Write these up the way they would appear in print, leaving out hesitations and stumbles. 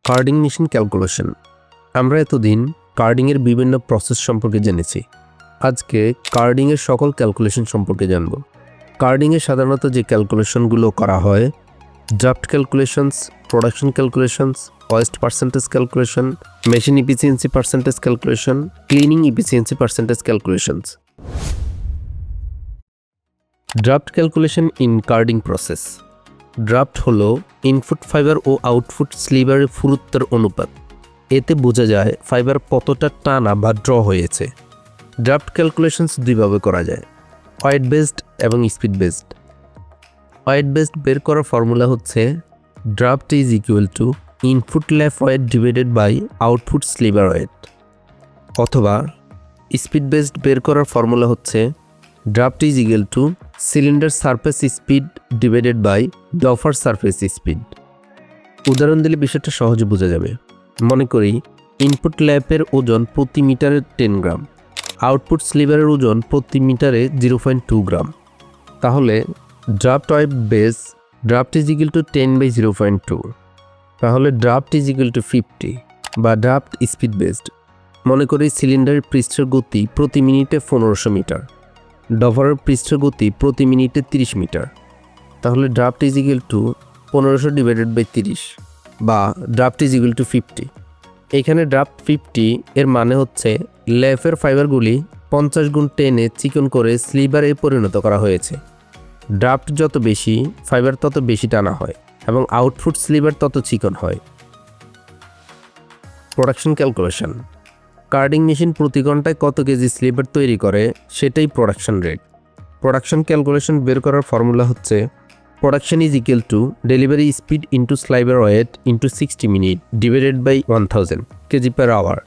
Carding machine calculation. আমরা এতদিন কার্ডিংয়ের বিভিন্ন প্রসেস সম্পর্কে জেনেছি। আজকে কার্ডিংয়ের সকল ক্যালকুলেশন সম্পর্কে জানব। কার্ডিংয়ে সাধারণত যে ক্যালকুলেশনগুলো করা হয়, draft calculations, production calculations, West percentage calculation, machine efficiency percentage calculation, cleaning efficiency percentage calculations. Draft calculation in carding process. Draft হলো ইনপুট ফাইবার ও আউটপুট স্লিভারের পুরুত্বের অনুপাত। এতে বোঝা যায় ফাইবার কতটা টানা বা ড্র হয়েছে। ড্রাফট ক্যালকুলেশনস দুইভাবে করা যায়, ওয়েট বেসড এবং স্পিড বেসড। ওয়েট বেসড বের করার ফর্মুলা হচ্ছে draft is equal to input lap weight divided by output sliver weight, অথবা স্পিড বেসড বের করার ফর্মুলা হচ্ছে draft is equal to cylinder surface speed divided by doffer surface speed. উদাহরণ দিলে বিষয়টা সহজে বোঝা যাবে। মনে করি ইনপুট ল্যাপের ওজন প্রতি মিটারে 10 গ্রাম, আউটপুট স্লিভারের ওজন প্রতি মিটারে 0.2 গ্রাম। তাহলে draft weight base draft is equal to 10/0.2। তাহলে ড্রাফট ইজ ইকুয়াল টু 50 বা ড্রাফট স্পিড বেসড। মনে করি সিলিন্ডারের পৃষ্ঠের গতি প্রতি মিনিটে 1500 মিটার, ডভারের পৃষ্ঠের গতি প্রতি মিনিটে 30 মিটার। তাহলে draft is equal to 1500 divided by 30 বা ড্রাফট ইজ ইকুয়াল টু 50। এখানে ড্রাফট 50 এর মানে হচ্ছে ল্যাপের ফাইবারগুলি 50 গুণ টেনে চিকন করে স্লিভারে পরিণত করা হয়েছে। ড্রাফট যত বেশি, ফাইবার তত বেশি টানা হয় এবং আউটপুট স্লিভার তত চিকন হয়। Production calculation. কার্ডিং মেশিন প্রতি ঘন্টায় কত কেজি স্লিভার তৈরি করে সেটাই প্রোডাকশন রেট। প্রোডাকশন ক্যালকুলেশন বের করার ফর্মুলা হচ্ছে production is equal to delivery speed into sliver weight into 60 minute divided by 1000 KG per hour,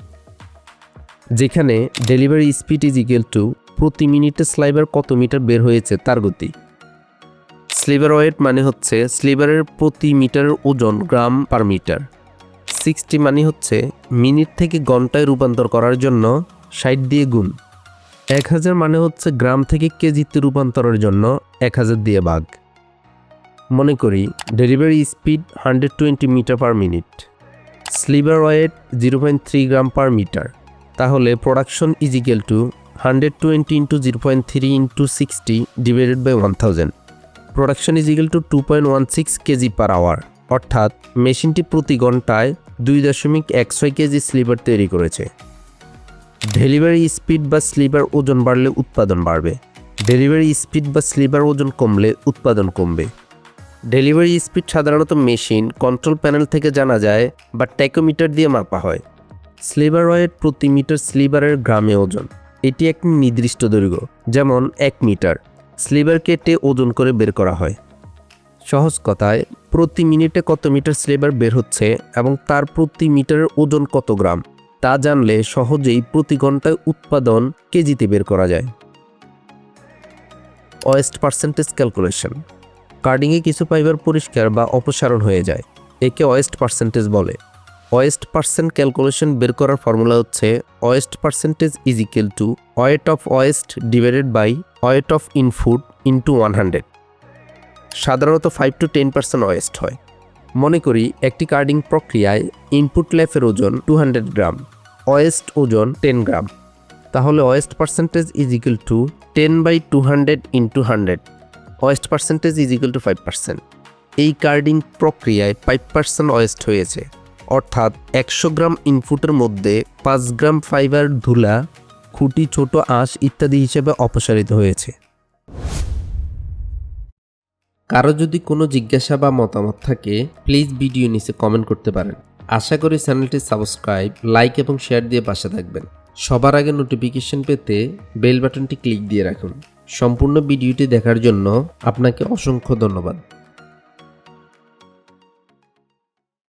যেখানে delivery speed is equal to প্রতি মিনিটে স্লাইভার কত মিটার বের হয়েছে তার গতি। স্লিভার ওয়েট মানে হচ্ছে স্লিভারের প্রতি মিটারের ওজন গ্রাম পার মিটার। 60 মানে হচ্ছে মিনিট থেকে ঘন্টায় রূপান্তর করার জন্য 60 দিয়ে গুণ। 1000 মানে হচ্ছে গ্রাম থেকে কেজিতে রূপান্তরের জন্য 1000 দিয়ে ভাগ। মনে করি delivery speed 120 metre per minute, sliver weight 0.3 gram per metre. তাহলে production is equal to 120 into 0.3 into 60 divided by 1000। Production is equal to 2.16 KG per hour, অর্থাৎ মেশিনটি প্রতি ঘন্টায় 2.16 কেজি স্লিভার তৈরি করেছে। ডেলিভারি স্পিড বা স্লিভার ওজন বাড়লে উৎপাদন বাড়বে, ডেলিভারি স্পিড বা স্লিভার ওজন কমলে উৎপাদন কমবে। ডেলিভারি স্পিড সাধারণত মেশিন কন্ট্রোল প্যানেল থেকে জানা যায় বা ট্যাকোমিটার দিয়ে মাপা হয়। স্লিভার ওয়েট প্রতি মিটার স্লিভারের গ্রামে ওজন, এটি একটি নির্দিষ্ট দৈর্ঘ্য, যেমন 1 মিটার। স্লিভার কেটে ওজন করে বের করা হয়। সহজ কথায় প্রতি মিনিটে কত মিটার স্লিভার বের হচ্ছে এবং তার প্রতি মিটারের ওজন কত গ্রাম তা জানলে সহজেই প্রতি ঘন্টায় উৎপাদন কেজিতে বের করা যায়। West percentage calculation. কার্ডিংয়ে কিছু ফাইবার পরিষ্কার বা অপসারণ হয়ে যায়, একে ওয়েস্ট পার্সেন্টেজ বলে। ওয়েস্ট পার্সেন্ট ক্যালকুলেশন বের করার ফর্মুলা হচ্ছে waste percentage is equal to weight of waste divided by weight of input into 100। সাধারণত 5 to 10% ওয়েস্ট হয়। মনে করি একটি কার্ডিং প্রক্রিয়ায় ইনপুট ল্যাপের ওজন 200 গ্রাম, ওয়েস্ট ওজন 10 গ্রাম। তাহলে West percentage is equal two 10/200 into 100। West percentage is equal two 5%। এই কার্ডিং প্রক্রিয়ায় 5% ওয়েস্ট হয়েছে, অর্থাৎ 100 গ্রাম ইনপুটের মধ্যে 5 গ্রাম ফাইবার, ধুলা, খুঁটি, ছোট আঁশ ইত্যাদি হিসেবে অপসারিত হয়েছে। কারো যদি কোনো জিজ্ঞাসা বা মতামত থাকে প্লিজ ভিডিও নিচে কমেন্ট করতে পারেন। আশা করি চ্যানেলটি সাবস্ক্রাইব, লাইক এবং শেয়ার দিয়ে পাশে থাকবেন। সবার আগে নোটিফিকেশন পেতে বেল বাটনটি ক্লিক দিয়ে রাখুন। সম্পূর্ণ ভিডিওটি দেখার জন্য আপনাকে অসংখ্য ধন্যবাদ।